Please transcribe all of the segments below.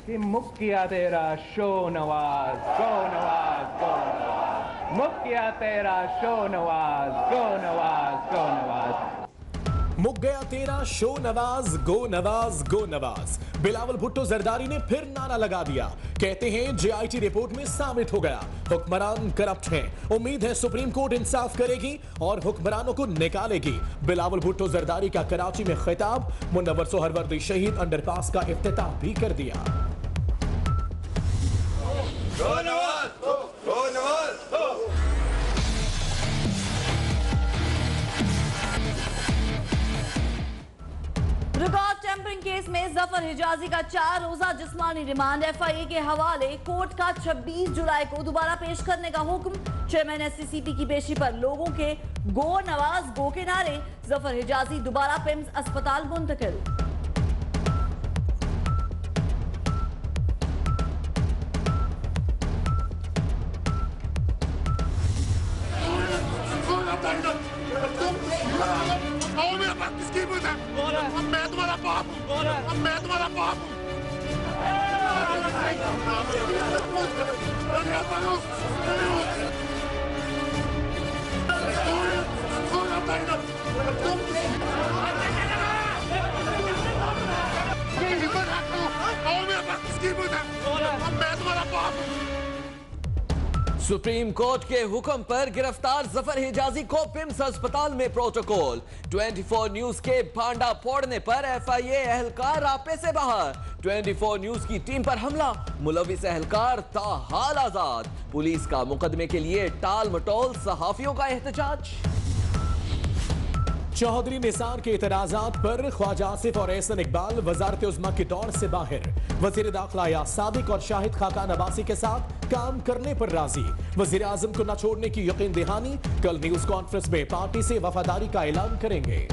कि मुक गया तेरा शो नवाज, गो नवाज, गो नवाज, मुक गया तेरा शो नवाज, गो नवाज, गो नवाज। मुक गया तेरा शो नवाज, गो नवाज, गो नवाज। बिलावल भुट्टो जरदारी ने फिर नारा लगा दिया। कहते हैं जेआईटी रिपोर्ट में साबित हो गया हुक्मरान करप्ट हैं। उम्मीद है सुप्रीम कोर्ट इंसाफ करेगी और हुक्मरानों को निकालेगी। बिलावल भुट्टो जरदारी का कराची में खिताब। मुनव्वर सोहरवर्दी शहीद अंडरपास का इफ्तिताह भी कर दिया। गो नवाज, गो नवाज, गो। रिकॉर्ड टेम्परिंग केस में जफर हिजाजी का 4 रोजा जिस्मानी रिमांड। एफआईए के हवाले कोर्ट का 26 जुलाई को दोबारा पेश करने का हुक्म। चेयरमैन एससीसीपी की पेशी पर लोगों के गो नवाज गो के नारे। जफर हिजाजी दोबारा पिम्स अस्पताल मुंतकिल। मैं तुम्हारा बाप हूँ, मैं तुम्हारा बाप हूँ। मैं तुम्हारा बाप हूँ। सुप्रीम कोर्ट के हुक्म पर गिरफ्तार जफर हिजाजी को पिम्स अस्पताल में प्रोटोकॉल। 24 न्यूज के भांडा फोड़ने पर एफआईए एहलकार रापे से बाहर। 24 न्यूज की टीम पर हमला, मुलविस एहलकार ताहाल आजाद। पुलिस का मुकदमे के लिए टाल मटोल, सहाफियों का एहतजाज। चौधरी निसार के इतराजात पर ख्वाजा आसिफ और एहसन इकबाल वजारत उज़्मा की दौड़ से बाहर। वजीर दाखिला या सादिक और शाहिद खाकान अब्बासी के साथ काम करने पर राजी। वजीर आजम को न छोड़ने की यकीन दहानी। कल न्यूज कॉन्फ्रेंस में पार्टी से वफादारी का ऐलान करेंगे।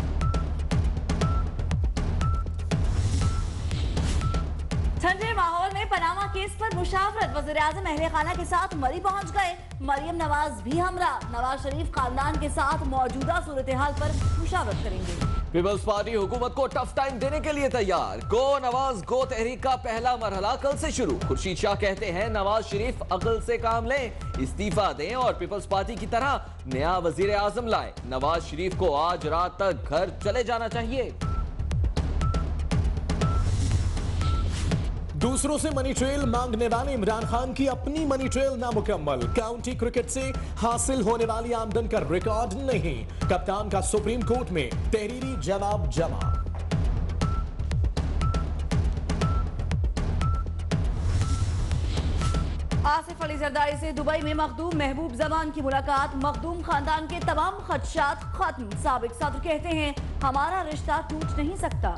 ठंडे माहौल में पनामा केस पर मुशावरत। वज़ीर आज़म अहले खाना के साथ मरी पहुंच गए। मरियम नवाज भी हमरा। नवाज शरीफ खानदान के साथ मौजूदा सूरत हाल पर मुशावरत करेंगे। पीपल्स पार्टी हुकूमत को टफ टाइम देने के लिए तैयार। गो नवाज गो तहरीक का पहला मरहला कल से शुरू। खुर्शीद शाह कहते हैं नवाज शरीफ अकल से काम लें, इस्तीफा दें और पीपल्स पार्टी की तरह नया वजीर आजम लाएं। नवाज शरीफ को आज रात तक घर चले जाना चाहिए। दूसरों से मनी ट्रेल मांगने वाले इमरान खान की अपनी मनी ट्रेल नामुकम्मल। काउंटी क्रिकेट से हासिल होने वाली आमदन का रिकॉर्ड नहीं। कप्तान का सुप्रीम कोर्ट में तहरीरी जवाब जमा। आसिफ अली जरदारी से दुबई में मखदूम महबूब जमान की मुलाकात। मखदूम खानदान के तमाम खदशात खत्म। साबिक सदर कहते हैं हमारा रिश्ता टूट नहीं सकता।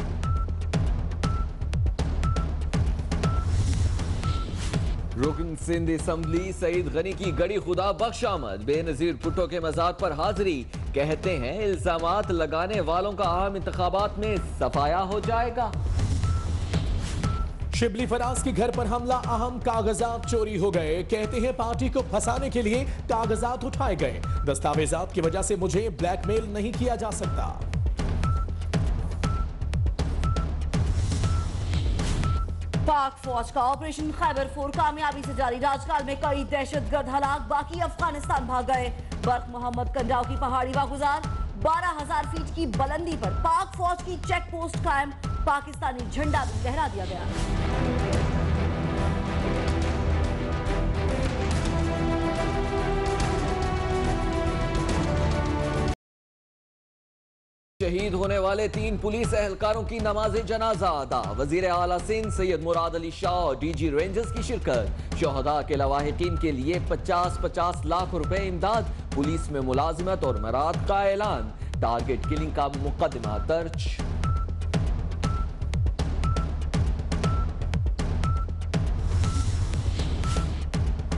रुकन सिंध असम्बली सईद गनी की गड़ी खुदा बख्श आमद। बेनजीर भुट्टो के मज़ार पर हाजिरी। कहते हैं इल्जामात लगाने वालों का आम इंतखाबात में सफाया हो जाएगा। शिबली फराज के घर पर हमला, अहम कागजात चोरी हो गए। कहते हैं पार्टी को फंसाने के लिए कागजात उठाए गए। दस्तावेजात की वजह से मुझे ब्लैकमेल नहीं किया जा सकता। पाक फौज का ऑपरेशन खैबर 4 कामयाबी से जारी। राजकाल में कई दहशतगर्द हलाक, बाकी अफगानिस्तान भाग गए। बर्क मोहम्मद कंडाव की पहाड़ी वागुजार। 12,000 फीट की बुलंदी पर पाक फौज की चेक पोस्ट कायम। पाकिस्तानी झंडा भी लहरा दिया गया। शहीद होने वाले 3 पुलिस एहलकारों की नमाज जनाजा अदा। वजीर आला सिंध सैयद मुराद अली शाह और डीजी रेंजर्स की शिरकत। शोहदा के लवाहिकीन के लिए 50-50 लाख रुपए इमदाद। पुलिस में मुलाजिमत और मराद का ऐलान। टारगेट किलिंग का मुकदमा दर्ज।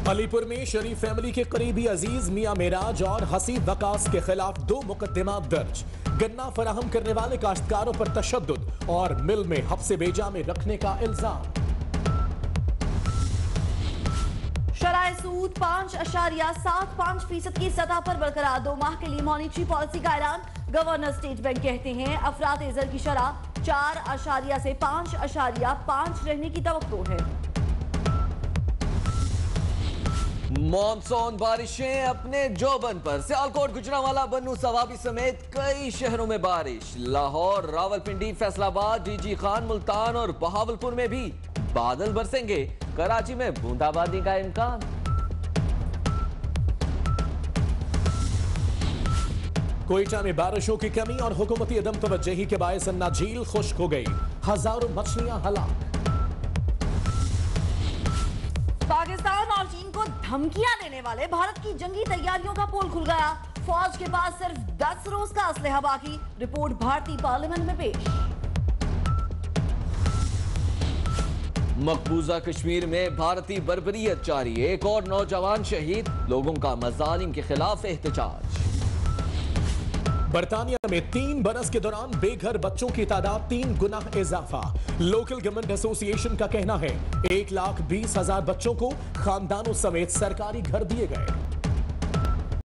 अलीपुर में शरीफ फैमिली के करीबी अजीज मियां मेराज और हसीब वकास के खिलाफ 2 मुकदमा दर्ज। गन्ना फराहम करने वाले काश्तकारों पर तशद्दुद और मिल में हफ्से बेजा में रखने का इल्जाम। शराय सूद 5.75% की सतह पर बरकरार। 2 माह के लिए मॉनिटरी पॉलिसी का ऐलान। गवर्नर स्टेट बैंक कहते हैं अफरात ज़र की शरह 4 से 5.5 रहने की तवक्को है। मॉनसून बारिशें अपने जोबन पर। सियालकोट, गुजरांवाला, बन्नू, सवाबी समेत कई शहरों में बारिश। लाहौर, रावलपिंडी, फैसलाबाद, डीजी खान, मुल्तान और बहावलपुर में भी बादल बरसेंगे। कराची में बूंदाबांदी का इम्कान। कोयटा में बारिशों की कमी और हुकूमती अदम तवज्जही के बायस अन्ना झील खुश्क हो गई, हजारों मछलियां हलाक। पाकिस्तान और चीन को धमकियां देने वाले भारत की जंगी तैयारियों का पोल खुल गया। फौज के पास सिर्फ 10 रोज का असलहा बाकी। रिपोर्ट भारतीय पार्लियामेंट में पेश। मकबूजा कश्मीर में भारतीय बर्बरियत जारी, एक और नौजवान शहीद। लोगों का मजालिम के खिलाफ एहतजाज। बरतानिया में 3 बरस के दौरान बेघर बच्चों की तादाद 3 गुना इजाफा। लोकल गवर्नमेंट एसोसिएशन का कहना है 1,20,000 बच्चों को खानदानों समेत सरकारी घर दिए गए।